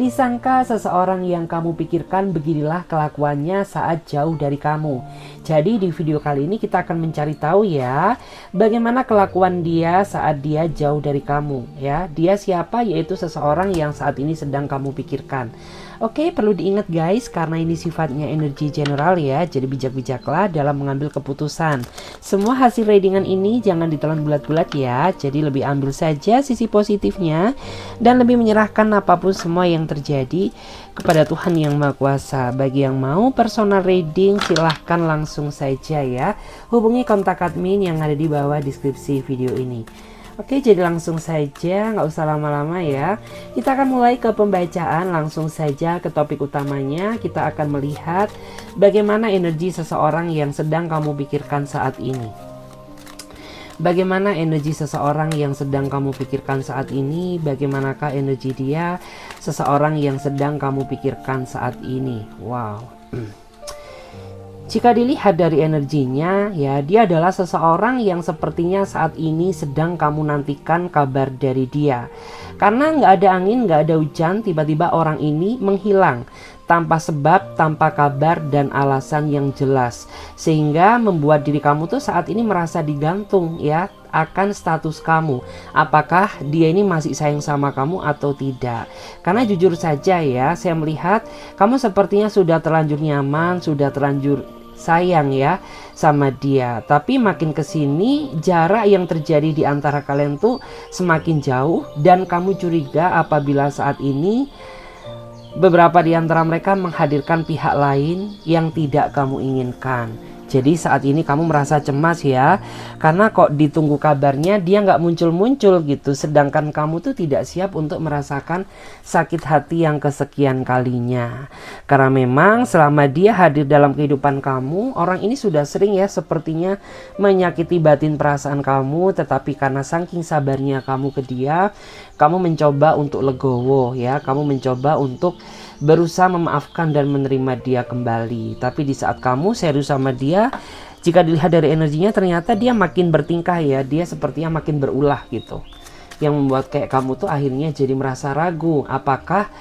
Disangka seseorang yang kamu pikirkan beginilah kelakuannya saat jauh dari kamu. Jadi di video kali ini kita akan mencari tahu ya, bagaimana kelakuan dia saat dia jauh dari kamu ya. Dia siapa? Yaitu seseorang yang saat ini sedang kamu pikirkan. Oke, perlu diingat guys, karena ini sifatnya energi general ya, jadi bijak-bijaklah dalam mengambil keputusan. Semua hasil readingan ini jangan ditelan bulat-bulat ya, jadi lebih ambil saja sisi positifnya dan lebih menyerahkan apapun semua yang terjadi kepada Tuhan Yang Maha Kuasa. Bagi yang mau personal reading, silahkan langsung saja ya, hubungi kontak admin yang ada di bawah deskripsi video ini. Oke, jadi langsung saja, nggak usah lama-lama ya. Kita akan mulai ke pembacaan, langsung saja ke topik utamanya. Kita akan melihat bagaimana energi seseorang yang sedang kamu pikirkan saat ini. Bagaimana energi seseorang yang sedang kamu pikirkan saat ini? Bagaimanakah energi dia, seseorang yang sedang kamu pikirkan saat ini? Wow. Jika dilihat dari energinya ya, dia adalah seseorang yang sepertinya saat ini sedang kamu nantikan kabar dari dia. Karena nggak ada angin, nggak ada hujan, tiba-tiba orang ini menghilang tanpa sebab, tanpa kabar dan alasan yang jelas, sehingga membuat diri kamu tuh saat ini merasa digantung ya akan status kamu, apakah dia ini masih sayang sama kamu atau tidak. Karena jujur saja ya, saya melihat kamu sepertinya sudah terlanjur nyaman, sudah terlanjur sayang ya sama dia, tapi makin kesini jarak yang terjadi di antara kalian tuh semakin jauh, dan kamu curiga apabila saat ini beberapa di antara mereka menghadirkan pihak lain yang tidak kamu inginkan. Jadi saat ini kamu merasa cemas ya, karena kok ditunggu kabarnya dia nggak muncul-muncul gitu, sedangkan kamu tuh tidak siap untuk merasakan sakit hati yang kesekian kalinya. Karena memang selama dia hadir dalam kehidupan kamu, orang ini sudah sering ya sepertinya menyakiti batin perasaan kamu, tetapi karena saking sabarnya kamu ke dia, kamu mencoba untuk legowo ya, kamu mencoba untuk berusaha memaafkan dan menerima dia kembali. Tapi di saat kamu serius sama dia, jika dilihat dari energinya ternyata dia makin bertingkah ya, dia sepertinya makin berulah gitu, yang membuat kayak kamu tuh akhirnya jadi merasa ragu apakah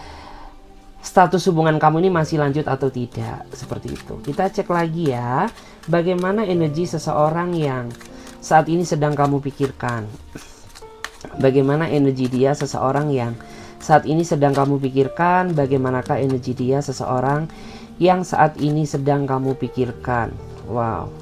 status hubungan kamu ini masih lanjut atau tidak. Seperti itu. Kita cek lagi ya, bagaimana energi seseorang yang saat ini sedang kamu pikirkan. Bagaimana energi dia, seseorang yang saat ini sedang kamu pikirkan. Bagaimanakah energi dia, seseorang yang saat ini sedang kamu pikirkan. Wow,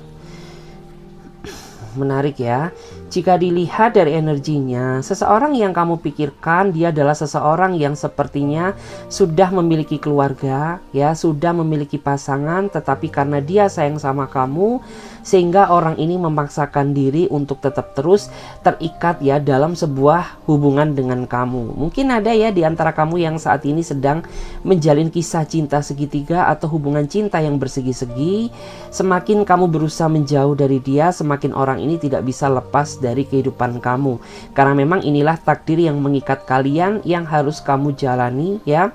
menarik ya. Jika dilihat dari energinya, seseorang yang kamu pikirkan dia adalah seseorang yang sepertinya sudah memiliki keluarga ya, sudah memiliki pasangan, tetapi karena dia sayang sama kamu sehingga orang ini memaksakan diri untuk tetap terus terikat ya dalam sebuah hubungan dengan kamu. Mungkin ada ya di antara kamu yang saat ini sedang menjalin kisah cinta segitiga atau hubungan cinta yang bersegi-segi. Semakin kamu berusaha menjauh dari dia, semakin orang ini tidak bisa lepas dari kehidupan kamu. Karena memang inilah takdir yang mengikat kalian yang harus kamu jalani ya,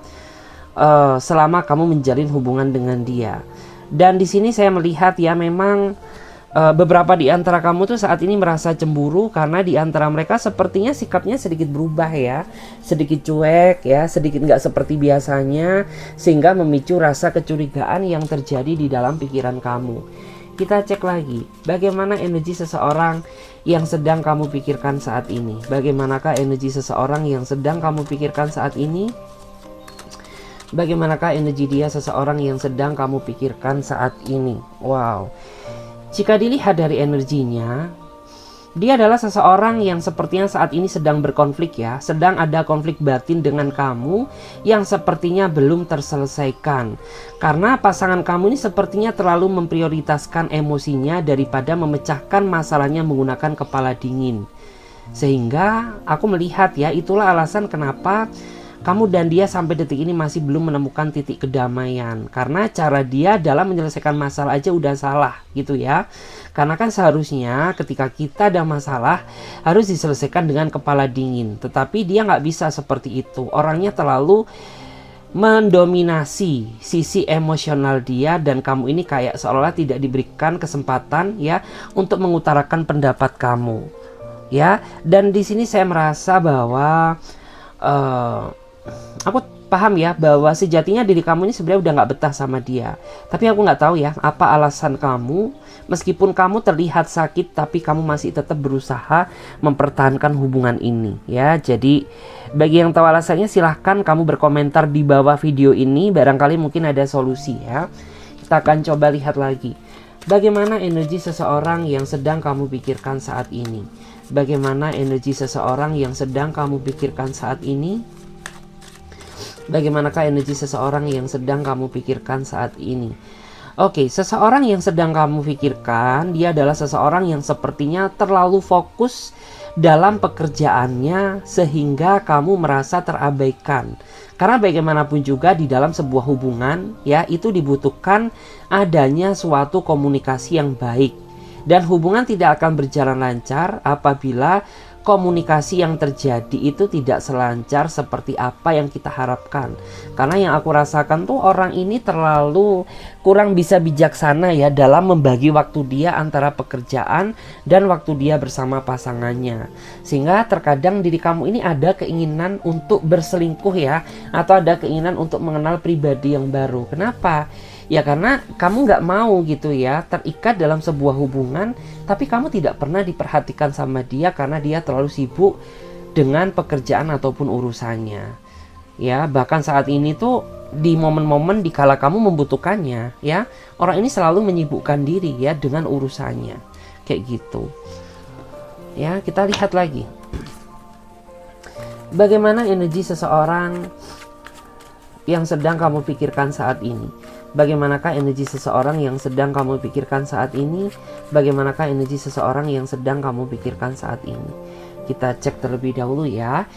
selama kamu menjalin hubungan dengan dia. Dan di sini saya melihat ya, memang beberapa di antara kamu tuh saat ini merasa cemburu karena di antara mereka sepertinya sikapnya sedikit berubah ya, sedikit cuek ya, sedikit nggak seperti biasanya, sehingga memicu rasa kecurigaan yang terjadi di dalam pikiran kamu. Kita cek lagi, bagaimana energi seseorang yang sedang kamu pikirkan saat ini. Bagaimanakah energi seseorang yang sedang kamu pikirkan saat ini? Bagaimanakah energi dia, seseorang yang sedang kamu pikirkan saat ini? Wow. Jika dilihat dari energinya, dia adalah seseorang yang sepertinya saat ini sedang berkonflik ya, sedang ada konflik batin dengan kamu yang sepertinya belum terselesaikan. Karena pasangan kamu ini sepertinya terlalu memprioritaskan emosinya daripada memecahkan masalahnya menggunakan kepala dingin. Sehingga aku melihat ya, itulah alasan kenapa kamu dan dia sampai detik ini masih belum menemukan titik kedamaian. Karena cara dia dalam menyelesaikan masalah aja udah salah gitu ya. Karena kan seharusnya ketika kita ada masalah harus diselesaikan dengan kepala dingin. Tetapi dia nggak bisa seperti itu. Orangnya terlalu mendominasi sisi emosional dia, dan kamu ini kayak seolah-olah tidak diberikan kesempatan ya untuk mengutarakan pendapat kamu ya. Dan di sini saya merasa bahwa aku paham ya bahwa sejatinya diri kamu ini sebenarnya udah nggak betah sama dia. Tapi aku nggak tahu ya apa alasan kamu, meskipun kamu terlihat sakit tapi kamu masih tetap berusaha mempertahankan hubungan ini ya. Jadi bagi yang tahu alasannya silahkan kamu berkomentar di bawah video ini, barangkali mungkin ada solusi ya. Kita akan coba lihat lagi. Bagaimana energi seseorang yang sedang kamu pikirkan saat ini? Bagaimana energi seseorang yang sedang kamu pikirkan saat ini? Bagaimanakah energi seseorang yang sedang kamu pikirkan saat ini? Oke, seseorang yang sedang kamu pikirkan, dia adalah seseorang yang sepertinya terlalu fokus dalam pekerjaannya sehingga kamu merasa terabaikan. Karena bagaimanapun juga di dalam sebuah hubungan ya, itu dibutuhkan adanya suatu komunikasi yang baik. Dan hubungan tidak akan berjalan lancar apabila komunikasi yang terjadi itu tidak selancar seperti apa yang kita harapkan. Karena yang aku rasakan tuh orang ini terlalu kurang bisa bijaksana ya dalam membagi waktu dia antara pekerjaan dan waktu dia bersama pasangannya. Sehingga terkadang diri kamu ini ada keinginan untuk berselingkuh ya, atau ada keinginan untuk mengenal pribadi yang baru. Kenapa? Ya karena kamu nggak mau gitu ya terikat dalam sebuah hubungan, tapi kamu tidak pernah diperhatikan sama dia karena dia terlalu sibuk dengan pekerjaan ataupun urusannya. Ya bahkan saat ini tuh di momen-momen dikala kamu membutuhkannya ya, orang ini selalu menyibukkan diri ya dengan urusannya kayak gitu. Ya kita lihat lagi. Bagaimana energi seseorang yang sedang kamu pikirkan saat ini? Bagaimanakah energi seseorang yang sedang kamu pikirkan saat ini? Bagaimanakah energi seseorang yang sedang kamu pikirkan saat ini? Kita cek terlebih dahulu ya.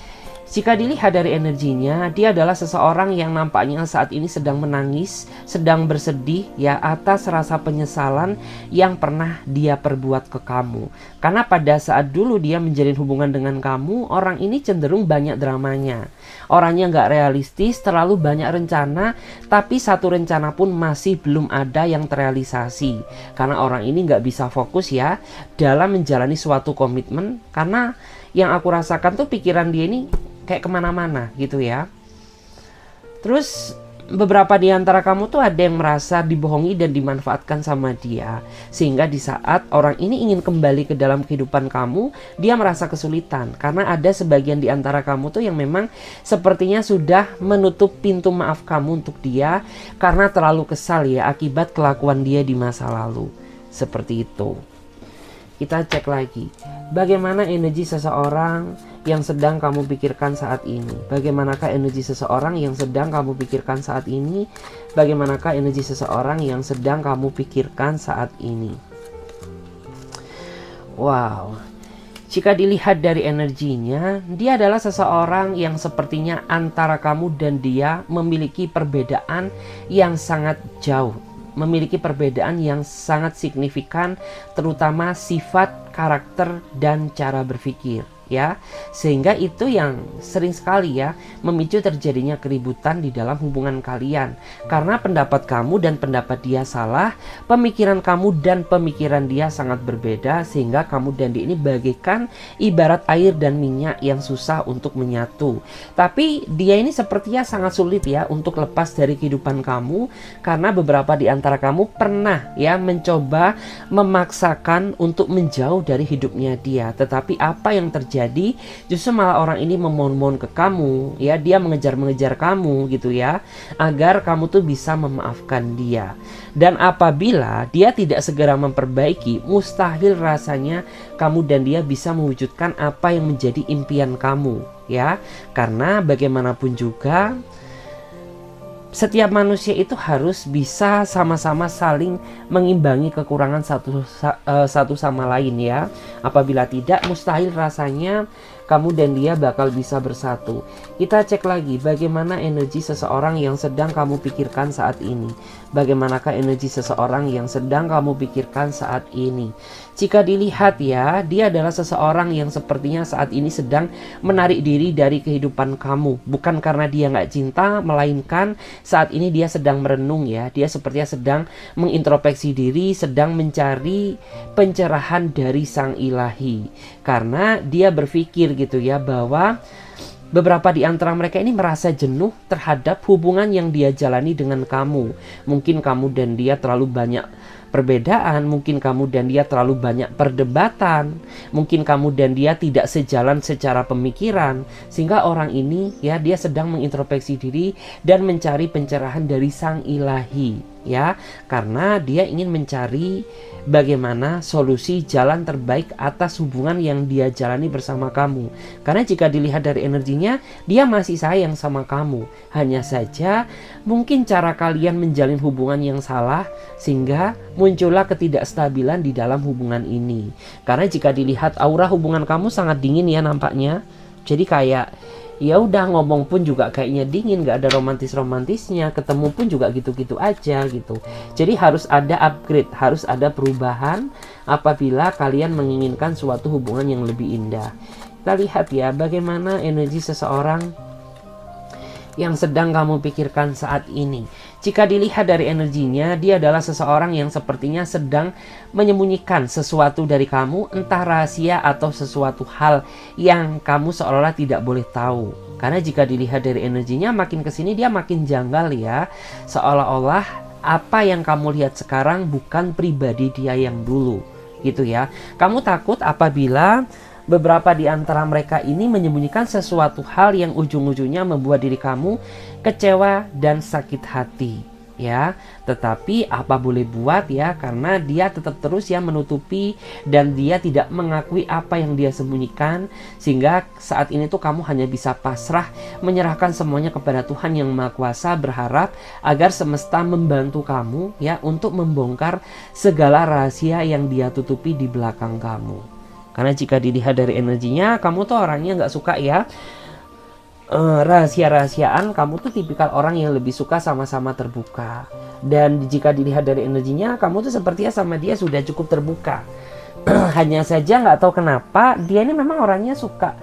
Jika dilihat dari energinya, dia adalah seseorang yang nampaknya saat ini sedang menangis, sedang bersedih ya atas rasa penyesalan yang pernah dia perbuat ke kamu. Karena pada saat dulu dia menjalin hubungan dengan kamu, orang ini cenderung banyak dramanya. Orangnya nggak realistis, terlalu banyak rencana, tapi satu rencana pun masih belum ada yang terrealisasi. Karena orang ini nggak bisa fokus ya dalam menjalani suatu komitmen, karena yang aku rasakan tuh pikiran dia ini kayak kemana-mana gitu ya. Terus beberapa di antara kamu tuh ada yang merasa dibohongi dan dimanfaatkan sama dia, sehingga di saat orang ini ingin kembali ke dalam kehidupan kamu, dia merasa kesulitan karena ada sebagian di antara kamu tuh yang memang sepertinya sudah menutup pintu maaf kamu untuk dia karena terlalu kesal ya akibat kelakuan dia di masa lalu. Seperti itu. Kita cek lagi, bagaimana energi seseorang yang sedang kamu pikirkan saat ini? Bagaimanakah energi seseorang yang sedang kamu pikirkan saat ini? Bagaimanakah energi seseorang yang sedang kamu pikirkan saat ini? Wow, jika dilihat dari energinya, dia adalah seseorang yang sepertinya antara kamu dan dia memiliki perbedaan yang sangat jauh. Memiliki perbedaan yang sangat signifikan, terutama sifat, karakter, dan cara berpikir ya. Sehingga itu yang sering sekali ya memicu terjadinya keributan di dalam hubungan kalian. Karena pendapat kamu dan pendapat dia salah, pemikiran kamu dan pemikiran dia sangat berbeda, sehingga kamu dan dia ini bagaikan ibarat air dan minyak yang susah untuk menyatu. Tapi dia ini sepertinya sangat sulit ya untuk lepas dari kehidupan kamu, karena beberapa di antara kamu pernah ya mencoba memaksakan untuk menjauh dari hidupnya dia. Tetapi apa yang terjadi? Justru malah orang ini memohon-mohon ke kamu ya, dia mengejar-mengejar kamu gitu ya, agar kamu tuh bisa memaafkan dia. Dan apabila dia tidak segera memperbaiki, mustahil rasanya kamu dan dia bisa mewujudkan apa yang menjadi impian kamu ya. Karena bagaimanapun juga setiap manusia itu harus bisa sama-sama saling mengimbangi kekurangan satu sama lain ya. Apabila tidak, mustahil rasanya kamu dan dia bakal bisa bersatu. Kita cek lagi bagaimana energi seseorang yang sedang kamu pikirkan saat ini. Bagaimanakah energi seseorang yang sedang kamu pikirkan saat ini? Jika dilihat ya, dia adalah seseorang yang sepertinya saat ini sedang menarik diri dari kehidupan kamu. Bukan karena dia nggak cinta, melainkan saat ini dia sedang merenung ya. Dia sepertinya sedang mengintrospeksi diri, sedang mencari pencerahan dari Sang Ilahi. Karena dia berpikir gitu ya bahwa beberapa di antara mereka ini merasa jenuh terhadap hubungan yang dia jalani dengan kamu. Mungkin kamu dan dia terlalu banyak perbedaan, mungkin kamu dan dia terlalu banyak perdebatan, mungkin kamu dan dia tidak sejalan secara pemikiran, sehingga orang ini ya dia sedang mengintrospeksi diri dan mencari pencerahan dari Sang Ilahi, ya, karena dia ingin mencari bagaimana solusi jalan terbaik atas hubungan yang dia jalani bersama kamu. Karena jika dilihat dari energinya, dia masih sayang sama kamu. Hanya saja mungkin cara kalian menjalin hubungan yang salah, sehingga muncullah ketidakstabilan di dalam hubungan ini. Karena jika dilihat aura hubungan kamu sangat dingin ya nampaknya. Jadi kayak ya udah ngomong pun juga kayaknya dingin, gak ada romantis-romantisnya, ketemu pun juga gitu-gitu aja gitu. Jadi harus ada upgrade, harus ada perubahan apabila kalian menginginkan suatu hubungan yang lebih indah. Kita lihat ya bagaimana energi seseorang yang sedang kamu pikirkan saat ini. Jika dilihat dari energinya, dia adalah seseorang yang sepertinya sedang menyembunyikan sesuatu dari kamu, entah rahasia atau sesuatu hal yang kamu seolah-olah tidak boleh tahu. Karena jika dilihat dari energinya, makin kesini dia makin janggal ya. Seolah-olah apa yang kamu lihat sekarang bukan pribadi dia yang dulu, gitu ya. Kamu takut apabila beberapa di antara mereka ini menyembunyikan sesuatu hal yang ujung-ujungnya membuat diri kamu kecewa dan sakit hati ya. Tetapi apa boleh buat ya, karena dia tetap terus ya menutupi dan dia tidak mengakui apa yang dia sembunyikan, sehingga saat ini tuh kamu hanya bisa pasrah menyerahkan semuanya kepada Tuhan yang Maha Kuasa, berharap agar semesta membantu kamu ya untuk membongkar segala rahasia yang dia tutupi di belakang kamu. Karena jika dilihat dari energinya, kamu tuh orangnya nggak suka ya rahasia-rahasiaan. Kamu tuh tipikal orang yang lebih suka sama-sama terbuka. Dan jika dilihat dari energinya, kamu tuh sepertinya sama dia sudah cukup terbuka. Hanya saja nggak tahu kenapa dia ini memang orangnya suka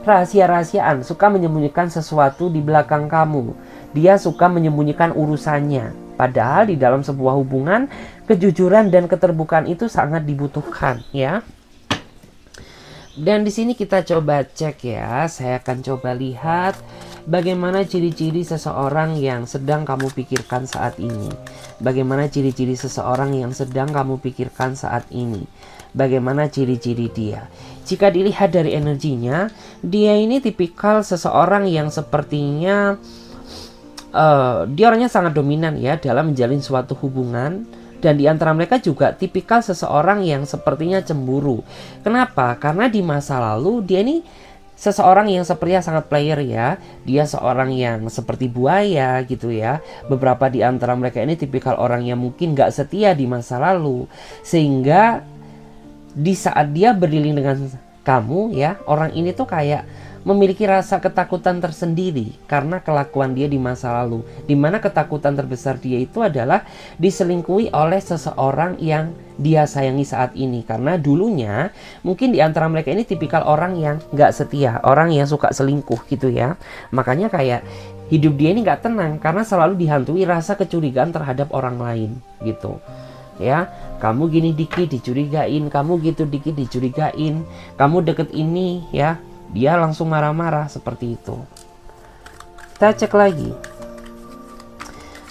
rahasia-rahasiaan, suka menyembunyikan sesuatu di belakang kamu. Dia suka menyembunyikan urusannya. Padahal di dalam sebuah hubungan, kejujuran dan keterbukaan itu sangat dibutuhkan ya. Dan di sini kita coba cek ya. Saya akan coba lihat bagaimana ciri-ciri seseorang yang sedang kamu pikirkan saat ini. Bagaimana ciri-ciri seseorang yang sedang kamu pikirkan saat ini. Bagaimana ciri-ciri dia. Jika dilihat dari energinya, dia ini tipikal seseorang yang sepertinya dia orangnya sangat dominan ya dalam menjalin suatu hubungan. Dan di antara mereka juga tipikal seseorang yang sepertinya cemburu. Kenapa? Karena di masa lalu dia ini seseorang yang sepertinya sangat player ya. Dia seorang yang seperti buaya gitu ya. Beberapa di antara mereka ini tipikal orang yang mungkin gak setia di masa lalu. Sehingga di saat dia berdilin dengan kamu ya, orang ini tuh kayak memiliki rasa ketakutan tersendiri karena kelakuan dia di masa lalu, dimana ketakutan terbesar dia itu adalah diselingkuhi oleh seseorang yang dia sayangi saat ini. Karena dulunya mungkin di antara mereka ini tipikal orang yang gak setia, orang yang suka selingkuh gitu ya. Makanya kayak hidup dia ini gak tenang karena selalu dihantui rasa kecurigaan terhadap orang lain gitu ya. Kamu gini dikit dicurigain, kamu gitu dikit dicurigain, kamu deket ini ya, dia langsung marah-marah seperti itu. Kita cek lagi.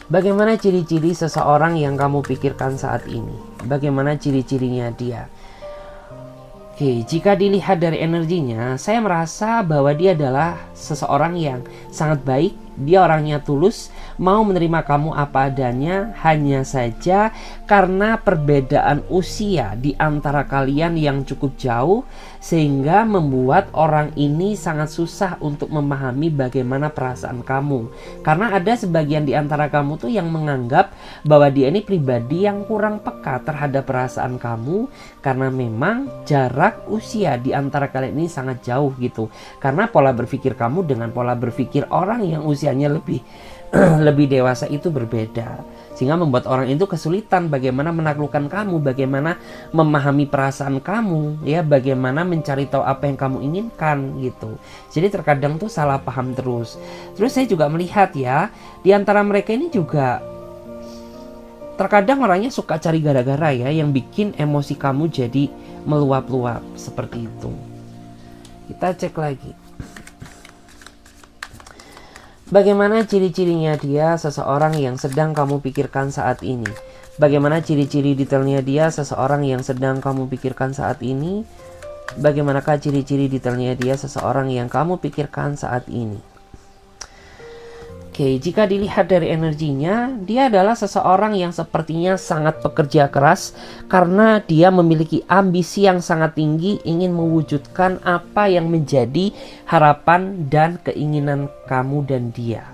Bagaimana ciri-ciri seseorang yang kamu pikirkan saat ini? Bagaimana ciri-cirinya dia? Oke, jika dilihat dari energinya, saya merasa bahwa dia adalah seseorang yang sangat baik. Dia orangnya tulus, mau menerima kamu apa adanya. Hanya saja karena perbedaan usia di antara kalian yang cukup jauh, sehingga membuat orang ini sangat susah untuk memahami bagaimana perasaan kamu. Karena ada sebagian di antara kamu tuh yang menganggap bahwa dia ini pribadi yang kurang peka terhadap perasaan kamu, karena memang jarak usia di antara kalian ini sangat jauh gitu. Karena pola berpikir kamu dengan pola berpikir orang yang usianya lebih dewasa itu berbeda, sehingga membuat orang itu kesulitan bagaimana menaklukkan kamu, bagaimana memahami perasaan kamu ya, bagaimana mencari tahu apa yang kamu inginkan gitu. Jadi terkadang tuh salah paham terus. Terus saya juga melihat ya, di antara mereka ini juga terkadang orangnya suka cari gara-gara ya, yang bikin emosi kamu jadi meluap-luap seperti itu. Kita cek lagi. Bagaimana ciri-cirinya dia seseorang yang sedang kamu pikirkan saat ini? Bagaimana ciri-ciri detailnya dia seseorang yang sedang kamu pikirkan saat ini? Bagaimanakah ciri-ciri detailnya dia seseorang yang kamu pikirkan saat ini? Oke, jika dilihat dari energinya, dia adalah seseorang yang sepertinya sangat pekerja keras karena dia memiliki ambisi yang sangat tinggi ingin mewujudkan apa yang menjadi harapan dan keinginan kamu dan dia.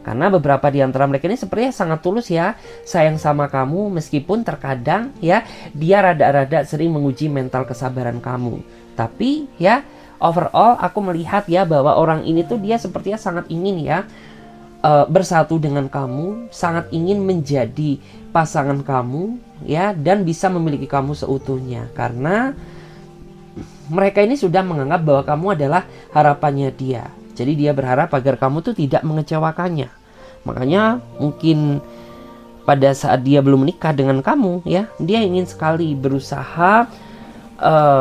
Karena beberapa di antara mereka ini sepertinya sangat tulus ya, sayang sama kamu, meskipun terkadang ya dia rada-rada sering menguji mental kesabaran kamu. Tapi ya overall aku melihat ya bahwa orang ini tuh dia sepertinya sangat ingin ya bersatu dengan kamu, sangat ingin menjadi pasangan kamu ya, dan bisa memiliki kamu seutuhnya, karena mereka ini sudah menganggap bahwa kamu adalah harapannya dia. Jadi dia berharap agar kamu tuh tidak mengecewakannya. Makanya mungkin pada saat dia belum menikah dengan kamu ya, dia ingin sekali berusaha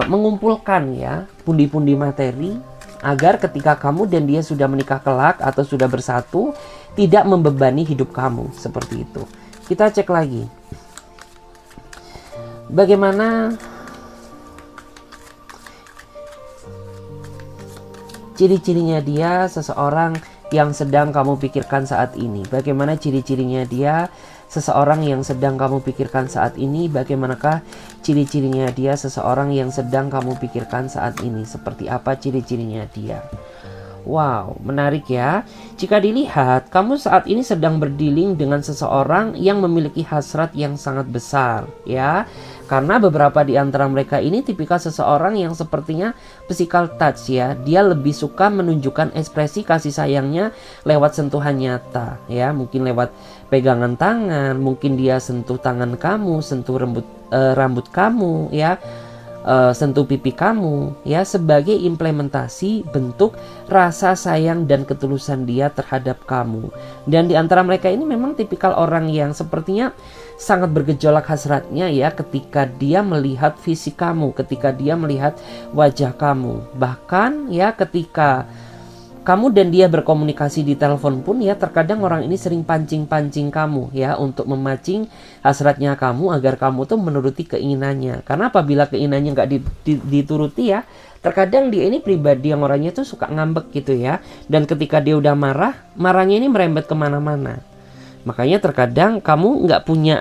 mengumpulkan ya pundi-pundi materi agar ketika kamu dan dia sudah menikah kelak atau sudah bersatu, tidak membebani hidup kamu, seperti itu. Kita cek lagi. Bagaimana ciri-cirinya dia seseorang yang sedang kamu pikirkan saat ini? Bagaimana ciri-cirinya dia seseorang yang sedang kamu pikirkan saat ini? Bagaimanakah ciri-cirinya dia seseorang yang sedang kamu pikirkan saat ini? Seperti apa ciri-cirinya dia? Wow, menarik ya. Jika dilihat, kamu saat ini sedang berdealing dengan seseorang yang memiliki hasrat yang sangat besar ya. Karena beberapa di antara mereka ini tipikal seseorang yang sepertinya physical touch ya. Dia lebih suka menunjukkan ekspresi kasih sayangnya lewat sentuhan nyata ya. Mungkin lewat pegangan tangan, mungkin dia sentuh tangan kamu, sentuh rambut kamu ya. Sentuh pipi kamu ya, sebagai implementasi bentuk rasa sayang dan ketulusan dia terhadap kamu. Dan di antara mereka ini memang tipikal orang yang sepertinya sangat bergejolak hasratnya ya, ketika dia melihat fisik kamu, ketika dia melihat wajah kamu. Bahkan ya ketika kamu dan dia berkomunikasi di telepon pun ya, terkadang orang ini sering pancing-pancing kamu ya, untuk memancing hasratnya kamu agar kamu tuh menuruti keinginannya. Karena apabila keinginannya nggak dituruti ya, terkadang dia ini pribadi yang orangnya tuh suka ngambek gitu ya. Dan ketika dia udah marah, marahnya ini merembet kemana-mana. Makanya terkadang kamu nggak punya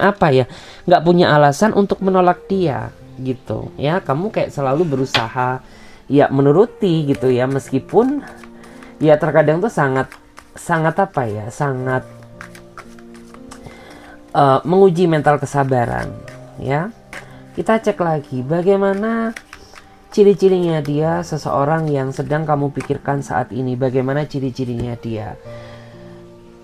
nggak punya alasan untuk menolak dia gitu ya. Kamu kayak selalu berusaha ya menuruti gitu ya, meskipun ya terkadang tuh sangat menguji mental kesabaran ya. Kita cek lagi bagaimana ciri-cirinya dia seseorang yang sedang kamu pikirkan saat ini. Bagaimana ciri-cirinya dia?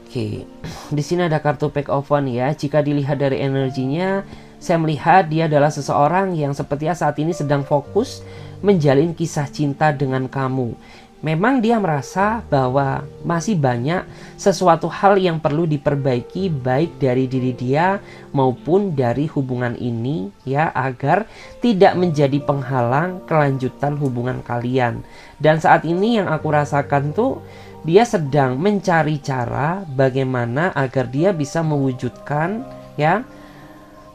Oke, di sini ada kartu Pack of Wands ya. Jika dilihat dari energinya, saya melihat dia adalah seseorang yang sepertinya saat ini sedang fokus menjalin kisah cinta dengan kamu. Memang dia merasa bahwa masih banyak sesuatu hal yang perlu diperbaiki, baik dari diri dia maupun dari hubungan ini ya, agar tidak menjadi penghalang kelanjutan hubungan kalian. Dan saat ini yang aku rasakan tuh, dia sedang mencari cara bagaimana agar dia bisa mewujudkan ya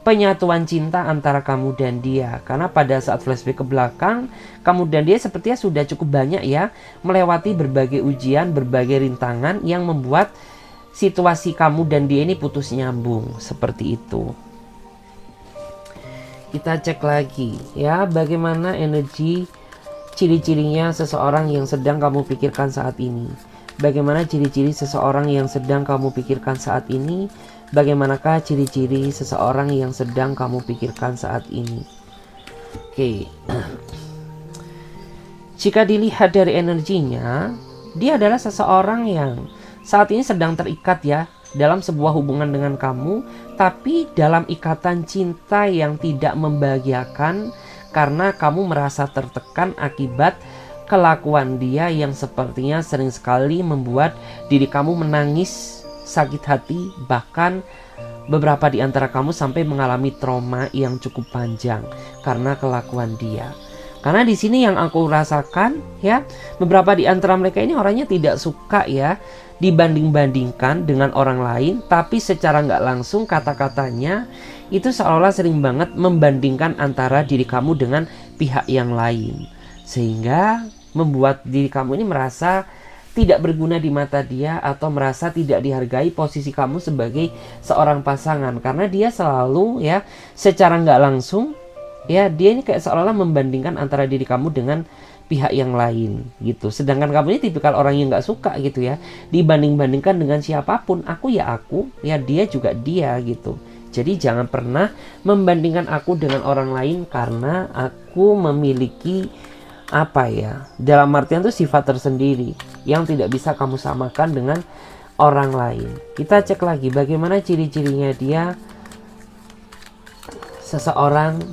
penyatuan cinta antara kamu dan dia. Karena pada saat flashback ke belakang, kamu dan dia sepertinya sudah cukup banyak ya melewati berbagai ujian, berbagai rintangan yang membuat situasi kamu dan dia ini putus nyambung, seperti itu. Kita cek lagi ya, bagaimana energi ciri-cirinya seseorang yang sedang kamu pikirkan saat ini. Bagaimana ciri-ciri seseorang yang sedang kamu pikirkan saat ini? Bagaimanakah ciri-ciri seseorang yang sedang kamu pikirkan saat ini? Oke. Jika dilihat dari energinya, dia adalah seseorang yang saat ini sedang terikat ya dalam sebuah hubungan dengan kamu, tapi dalam ikatan cinta yang tidak membahagiakan, karena kamu merasa tertekan akibat kelakuan dia yang sepertinya sering sekali membuat diri kamu menangis, sakit hati, bahkan beberapa di antara kamu sampai mengalami trauma yang cukup panjang karena kelakuan dia. Karena di sini yang aku rasakan ya, beberapa di antara mereka ini orangnya tidak suka ya dibanding-bandingkan dengan orang lain, tapi secara nggak langsung kata-katanya itu seolah-olah sering banget membandingkan antara diri kamu dengan pihak yang lain, sehingga membuat diri kamu ini merasa tidak berguna di mata dia, atau merasa tidak dihargai posisi kamu sebagai seorang pasangan, karena dia selalu ya secara nggak langsung ya dia ini kayak seolah-olah membandingkan antara diri kamu dengan pihak yang lain gitu. Sedangkan kamu ini tipikal orang yang nggak suka gitu ya dibanding-bandingkan dengan siapapun. Aku ya aku, ya dia juga dia gitu. Jadi jangan pernah membandingkan aku dengan orang lain, karena aku memiliki apa ya, dalam artian itu sifat tersendiri yang tidak bisa kamu samakan dengan orang lain. Kita cek lagi bagaimana ciri-cirinya dia, seseorang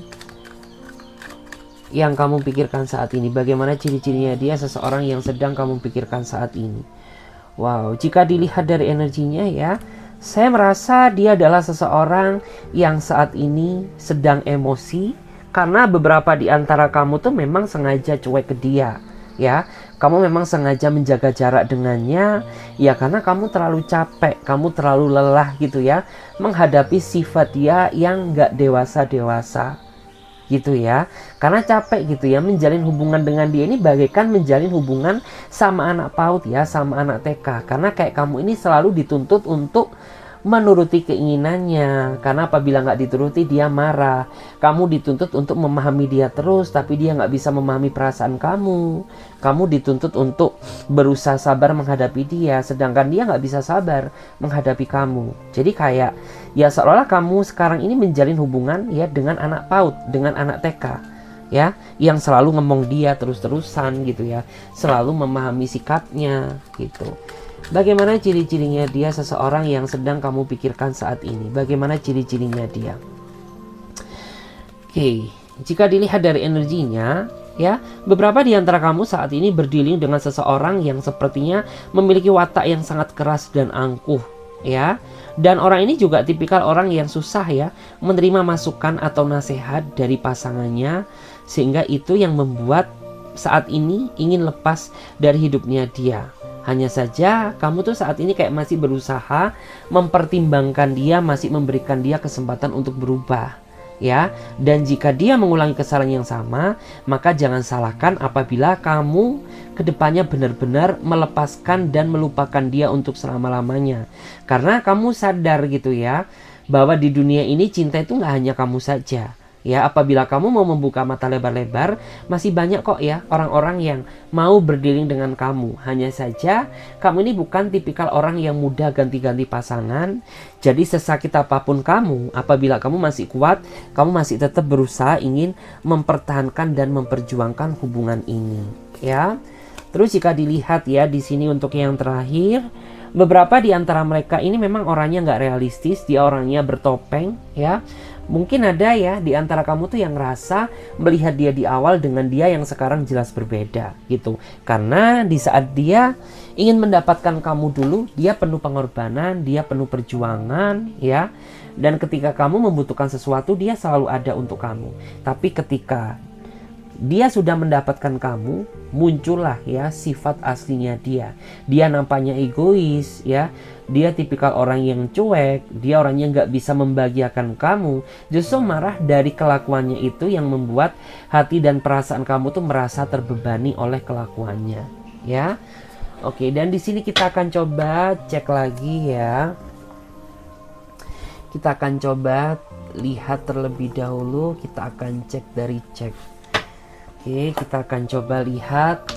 yang kamu pikirkan saat ini. Bagaimana ciri-cirinya dia, seseorang yang sedang kamu pikirkan saat ini. Wow, jika dilihat dari energinya ya, saya merasa dia adalah seseorang yang saat ini sedang emosi, karena beberapa di antara kamu tuh memang sengaja cuek ke dia ya. Kamu memang sengaja menjaga jarak dengannya ya, karena kamu terlalu capek, kamu terlalu lelah gitu ya menghadapi sifat dia yang gak dewasa-dewasa gitu ya. Karena capek gitu ya menjalin hubungan dengan dia ini bagaikan menjalin hubungan sama anak PAUD ya, sama anak TK. Karena kayak kamu ini selalu dituntut untuk menuruti keinginannya, karena apabila nggak dituruti dia marah. Kamu dituntut untuk memahami dia terus, tapi dia nggak bisa memahami perasaan kamu. Kamu dituntut untuk berusaha sabar menghadapi dia, sedangkan dia nggak bisa sabar menghadapi kamu. Jadi kayak ya seolah-olah kamu sekarang ini menjalin hubungan ya dengan anak PAUD, dengan anak TK ya, yang selalu ngomong dia terus-terusan gitu ya, selalu memahami sikapnya gitu. Bagaimana ciri-cirinya dia, seseorang yang sedang kamu pikirkan saat ini? Bagaimana ciri-cirinya dia? Oke, jika dilihat dari energinya ya, beberapa di antara kamu saat ini berdealing dengan seseorang yang sepertinya memiliki watak yang sangat keras dan angkuh ya. Dan orang ini juga tipikal orang yang susah ya menerima masukan atau nasihat dari pasangannya, sehingga itu yang membuat saat ini ingin lepas dari hidupnya dia. Hanya saja kamu tuh saat ini kayak masih berusaha mempertimbangkan dia, masih memberikan dia kesempatan untuk berubah ya. Dan jika dia mengulangi kesalahan yang sama, maka jangan salahkan apabila kamu kedepannya benar-benar melepaskan dan melupakan dia untuk selama-lamanya. Karena kamu sadar gitu ya, bahwa di dunia ini cinta itu nggak hanya kamu saja. Ya, apabila kamu mau membuka mata lebar-lebar, masih banyak kok ya orang-orang yang mau berdealing dengan kamu. Hanya saja kamu ini bukan tipikal orang yang mudah ganti-ganti pasangan. Jadi sesakit apapun kamu, apabila kamu masih kuat, kamu masih tetap berusaha ingin mempertahankan dan memperjuangkan hubungan ini ya. Terus jika dilihat ya di sini untuk yang terakhir, beberapa di antara mereka ini memang orangnya nggak realistis, dia orangnya bertopeng ya. Mungkin ada ya di antara kamu tuh yang ngerasa melihat dia di awal dengan dia yang sekarang jelas berbeda gitu. Karena di saat dia ingin mendapatkan kamu dulu, dia penuh pengorbanan, dia penuh perjuangan ya. Dan ketika kamu membutuhkan sesuatu, dia selalu ada untuk kamu. Tapi ketika dia sudah mendapatkan kamu, muncullah ya sifat aslinya dia. Dia nampaknya egois ya. Dia tipikal orang yang cuek, dia orangnya nggak bisa membahagiakan kamu. Justru marah dari kelakuannya itu yang membuat hati dan perasaan kamu tuh merasa terbebani oleh kelakuannya ya. Oke, dan di sini kita akan coba cek lagi ya. Kita akan coba lihat terlebih dahulu, kita akan cek dari cek. Oke, kita akan coba lihat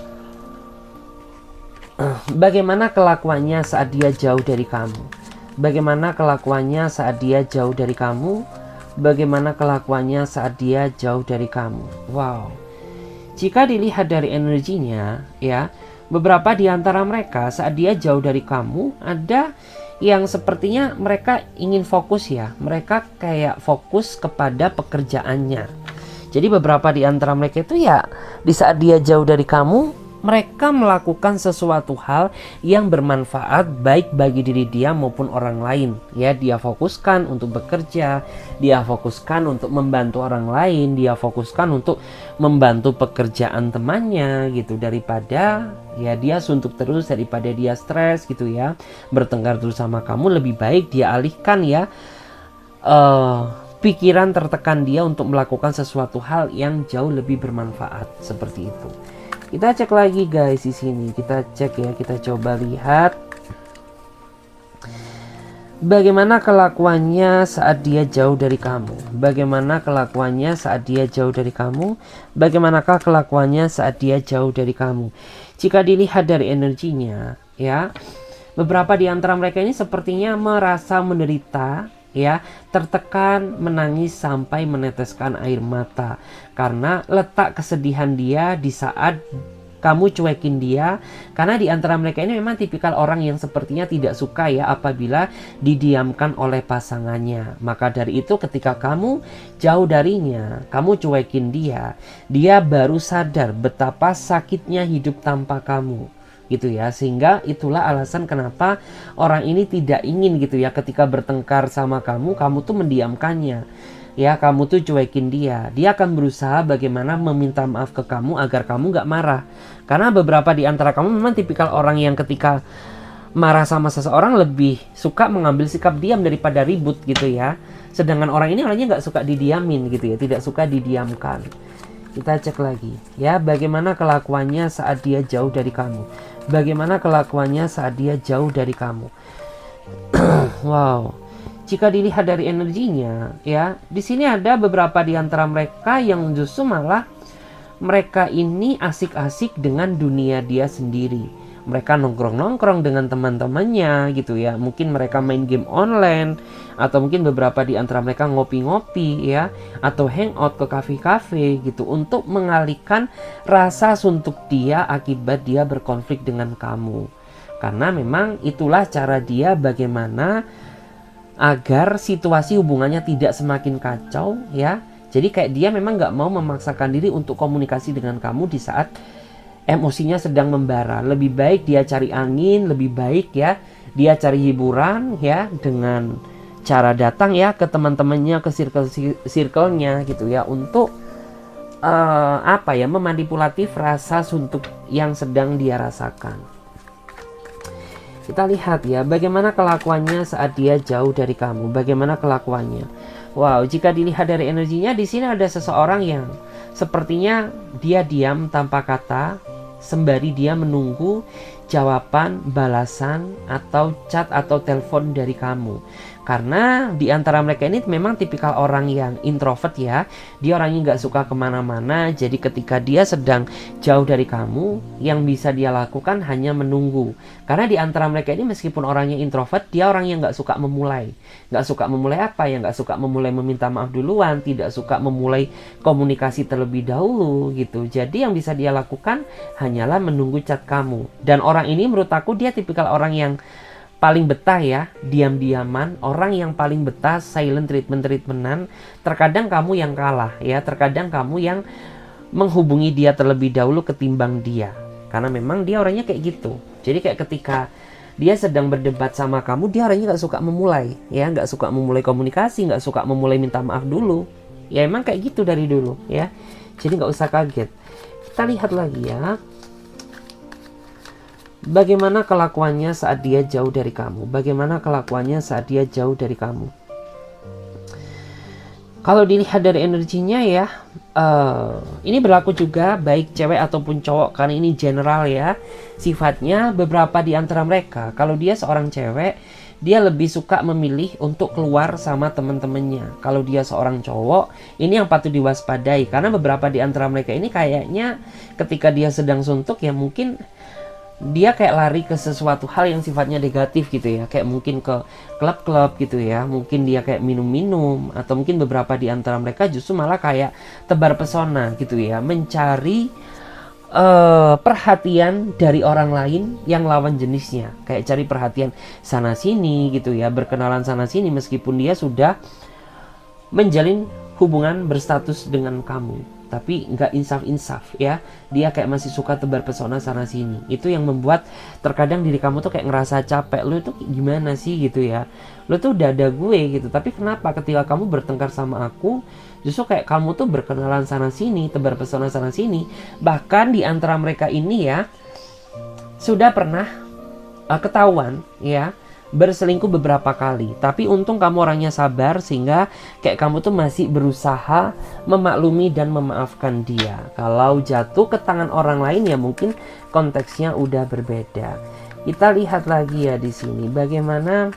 bagaimana kelakuannya saat dia jauh dari kamu. Bagaimana kelakuannya saat dia jauh dari kamu. Bagaimana kelakuannya saat dia jauh dari kamu. Wow. Jika dilihat dari energinya ya, beberapa di antara mereka saat dia jauh dari kamu, ada yang sepertinya mereka ingin fokus ya. Mereka kayak fokus kepada pekerjaannya. Jadi beberapa di antara mereka itu ya di saat dia jauh dari kamu, mereka melakukan sesuatu hal yang bermanfaat baik bagi diri dia maupun orang lain. Ya, dia fokuskan untuk bekerja, dia fokuskan untuk membantu orang lain, dia fokuskan untuk membantu pekerjaan temannya gitu, daripada ya dia suntuk terus, daripada dia stres gitu ya, bertengkar terus sama kamu. Lebih baik dia alihkan ya pikiran tertekan dia untuk melakukan sesuatu hal yang jauh lebih bermanfaat, seperti itu. Kita cek lagi guys di sini. Kita cek ya, kita coba lihat bagaimana kelakuannya saat dia jauh dari kamu. Bagaimana kelakuannya saat dia jauh dari kamu? Bagaimanakah kelakuannya saat dia jauh dari kamu? Jika dilihat dari energinya, ya, beberapa di antara mereka ini sepertinya merasa menderita, ya, tertekan, menangis sampai meneteskan air mata karena letak kesedihan dia di saat kamu cuekin dia. Karena di antara mereka ini memang tipikal orang yang sepertinya tidak suka ya apabila didiamkan oleh pasangannya. Maka dari itu ketika kamu jauh darinya, kamu cuekin dia, dia baru sadar betapa sakitnya hidup tanpa kamu gitu ya. Sehingga itulah alasan kenapa orang ini tidak ingin gitu ya, ketika bertengkar sama kamu, kamu tuh mendiamkannya ya, kamu tuh cuekin dia. Dia akan berusaha bagaimana meminta maaf ke kamu agar kamu gak marah. Karena beberapa di antara kamu memang tipikal orang yang ketika marah sama seseorang lebih suka mengambil sikap diam daripada ribut gitu ya. Sedangkan orang ini orangnya gak suka didiamin gitu ya, tidak suka didiamkan. Kita cek lagi ya, bagaimana kelakuannya saat dia jauh dari kamu. Bagaimana kelakuannya saat dia jauh dari kamu. Wow. Jika dilihat dari energinya ya, di sini ada beberapa di antara mereka yang justru malah mereka ini asik-asik dengan dunia dia sendiri. Mereka nongkrong-nongkrong dengan teman-temannya gitu ya. Mungkin mereka main game online, atau mungkin beberapa di antara mereka ngopi-ngopi ya, atau hangout ke kafe-kafe gitu untuk mengalihkan rasa suntuk dia akibat dia berkonflik dengan kamu. Karena memang itulah cara dia bagaimana agar situasi hubungannya tidak semakin kacau ya. Jadi kayak dia memang gak mau memaksakan diri untuk komunikasi dengan kamu di saat emosinya sedang membara. Lebih baik dia cari angin, lebih baik ya dia cari hiburan ya, dengan cara datang ya ke teman-temannya, ke circle-nya gitu ya, untuk memanipulatif rasa suntuk yang sedang dia rasakan. Kita lihat ya, bagaimana kelakuannya saat dia jauh dari kamu. Bagaimana kelakuannya? Wow, jika dilihat dari energinya, di sini ada seseorang yang sepertinya dia diam tanpa kata, sembari dia menunggu jawaban, balasan, atau chat atau telepon dari kamu. Karena di antara mereka ini memang tipikal orang yang introvert ya. Dia orangnya nggak suka kemana-mana. Jadi ketika dia sedang jauh dari kamu, yang bisa dia lakukan hanya menunggu. Karena di antara mereka ini meskipun orangnya introvert, dia orang yang nggak suka memulai. Nggak suka memulai apa ya? Nggak suka memulai meminta maaf duluan. Tidak suka memulai komunikasi terlebih dahulu gitu. Jadi yang bisa dia lakukan hanyalah menunggu chat kamu. Dan orang ini menurut aku dia tipikal orang yang paling betah ya, diam-diaman, orang yang paling betah silent treatment-treatmentan. Terkadang kamu yang kalah ya, terkadang kamu yang menghubungi dia terlebih dahulu ketimbang dia. Karena memang dia orangnya kayak gitu. Jadi kayak ketika dia sedang berdebat sama kamu, dia orangnya gak suka memulai ya, gak suka memulai komunikasi, gak suka memulai minta maaf dulu. Ya emang kayak gitu dari dulu ya. Jadi gak usah kaget. Kita lihat lagi ya, bagaimana kelakuannya saat dia jauh dari kamu. Bagaimana kelakuannya saat dia jauh dari kamu. Kalau dilihat dari energinya ya, ini berlaku juga baik cewek ataupun cowok, karena ini general ya sifatnya. Beberapa di antara mereka, kalau dia seorang cewek, dia lebih suka memilih untuk keluar sama teman-temannya. Kalau dia seorang cowok, ini yang patut diwaspadai. Karena beberapa di antara mereka ini kayaknya ketika dia sedang suntuk ya mungkin dia kayak lari ke sesuatu hal yang sifatnya negatif gitu ya. Kayak mungkin ke klub-klub gitu ya. Mungkin dia kayak minum-minum. Atau mungkin beberapa di antara mereka justru malah kayak tebar pesona gitu ya. Mencari perhatian dari orang lain yang lawan jenisnya. Kayak cari perhatian sana sini gitu ya. Berkenalan sana sini meskipun dia sudah menjalin hubungan berstatus dengan kamu. tapi nggak insaf ya. Dia kayak masih suka tebar pesona sana sini. Itu yang membuat terkadang diri kamu tuh kayak ngerasa capek. Lu itu gimana sih gitu ya, lu tuh udah ada gue gitu, tapi kenapa ketika kamu bertengkar sama aku justru kayak kamu tuh berkenalan sana sini, tebar pesona sana sini. Bahkan di antara mereka ini ya sudah pernah ketahuan ya berselingkuh beberapa kali. Tapi untung kamu orangnya sabar sehingga kayak kamu tuh masih berusaha memaklumi dan memaafkan dia. Kalau jatuh ke tangan orang lain ya mungkin konteksnya udah berbeda. Kita lihat lagi ya di sini bagaimana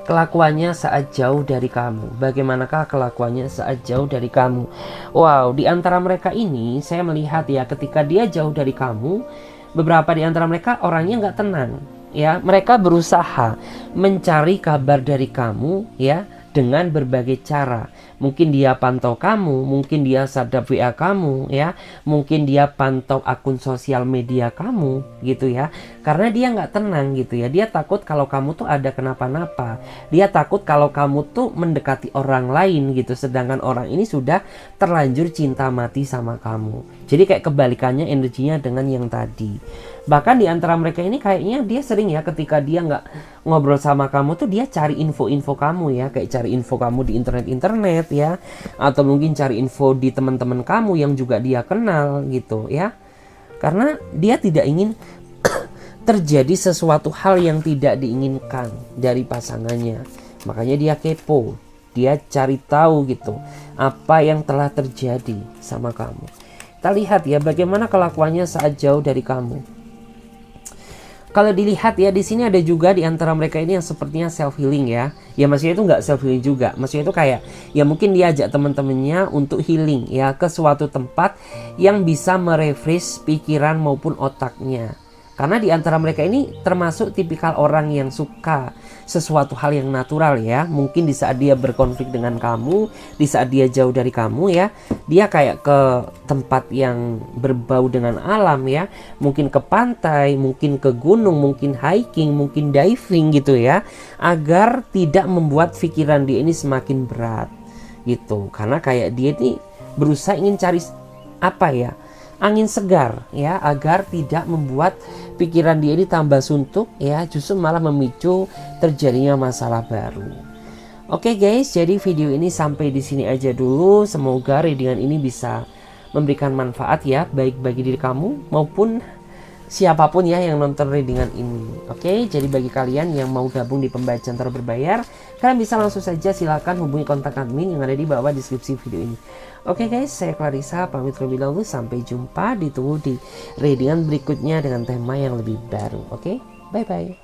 kelakuannya saat jauh dari kamu. Bagaimanakah kelakuannya saat jauh dari kamu? Wow, di antara mereka ini saya melihat ya ketika dia jauh dari kamu, beberapa di antara mereka orangnya nggak tenang. Ya, mereka berusaha mencari kabar dari kamu ya dengan berbagai cara. Mungkin dia pantau kamu, mungkin dia sadap WA kamu ya, mungkin dia pantau akun sosial media kamu gitu ya. Karena dia nggak tenang gitu ya. Dia takut kalau kamu tuh ada kenapa-napa. Dia takut kalau kamu tuh mendekati orang lain gitu. Sedangkan orang ini sudah terlanjur cinta mati sama kamu. Jadi kayak kebalikannya energinya dengan yang tadi. Bahkan di antara mereka ini kayaknya dia sering ya ketika dia nggak ngobrol sama kamu tuh dia cari info-info kamu ya. Kayak cari info kamu di internet ya. Atau mungkin cari info di teman-teman kamu yang juga dia kenal gitu ya. Karena dia tidak ingin terjadi sesuatu hal yang tidak diinginkan dari pasangannya. Makanya dia kepo. Dia cari tahu gitu apa yang telah terjadi sama kamu. Kita lihat ya bagaimana kelakuannya saat jauh dari kamu. Kalau dilihat ya di sini ada juga di antara mereka ini yang sepertinya self healing ya. Ya maksudnya itu nggak self healing juga. Maksudnya itu kayak ya mungkin dia ajak teman-temannya untuk healing ya ke suatu tempat yang bisa merefresh pikiran maupun otaknya. Karena di antara mereka ini termasuk tipikal orang yang suka sesuatu hal yang natural ya. Mungkin di saat dia berkonflik dengan kamu, di saat dia jauh dari kamu ya, dia kayak ke tempat yang berbau dengan alam ya. Mungkin ke pantai, mungkin ke gunung, mungkin hiking, mungkin diving gitu ya. Agar tidak membuat pikiran dia ini semakin berat gitu. Karena kayak dia ini berusaha ingin cari apa ya, angin segar ya, agar tidak membuat pikiran dia ini tambah suntuk ya, justru malah memicu terjadinya masalah baru. Oke guys, jadi video ini sampai di sini aja dulu. Semoga readingan ini bisa memberikan manfaat ya, baik bagi diri kamu maupun siapapun ya yang nonton readingan ini. Oke, jadi bagi kalian yang mau gabung di pembacaan tarot berbayar, kalian bisa langsung saja silakan hubungi kontak admin yang ada di bawah deskripsi video ini. Oke guys, saya Clarissa pamit terlebih dahulu. Sampai jumpa, ditunggu di readingan berikutnya dengan tema yang lebih baru. Oke, bye bye.